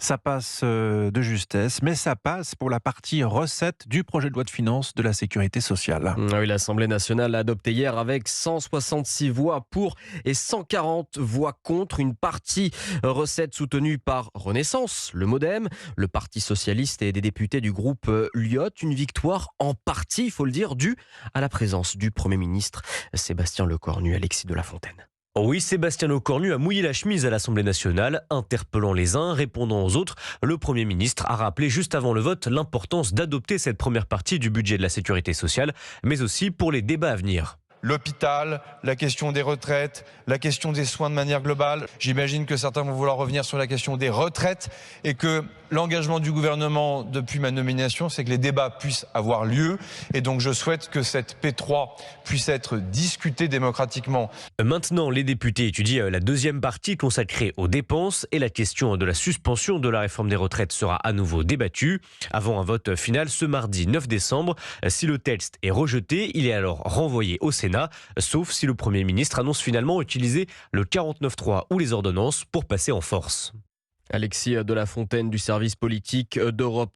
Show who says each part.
Speaker 1: Ça passe de justesse, mais ça passe pour la partie recette du projet de loi de finances de la sécurité sociale.
Speaker 2: Ah oui, l'Assemblée nationale l'a adopté hier avec 166 voix pour et 140 voix contre. Une partie recette soutenue par Renaissance, le MoDem, le Parti socialiste et des députés du groupe Lyot. Une victoire en partie, il faut le dire, due à la présence du Premier ministre Sébastien Lecornu, Alexis de la Fontaine.
Speaker 3: Oui, Sébastien Lecornu a mouillé la chemise à l'Assemblée nationale, interpellant les uns, répondant aux autres. Le Premier ministre a rappelé juste avant le vote l'importance d'adopter cette première partie du budget de la sécurité sociale, mais aussi pour les débats à venir.
Speaker 4: L'hôpital, la question des retraites, la question des soins de manière globale. J'imagine que certains vont vouloir revenir sur la question des retraites et que l'engagement du gouvernement depuis ma nomination, c'est que les débats puissent avoir lieu. Et donc je souhaite que cette P3 puisse être discutée démocratiquement.
Speaker 3: Maintenant, les députés étudient la deuxième partie consacrée aux dépenses et la question de la suspension de la réforme des retraites sera à nouveau débattue avant un vote final ce mardi 9 décembre. Si le texte est rejeté, il est alors renvoyé au Sénat, sauf si le Premier ministre annonce finalement utiliser le 49.3 ou les ordonnances pour passer en force.
Speaker 2: Alexis de la Fontaine du service politique d'Europe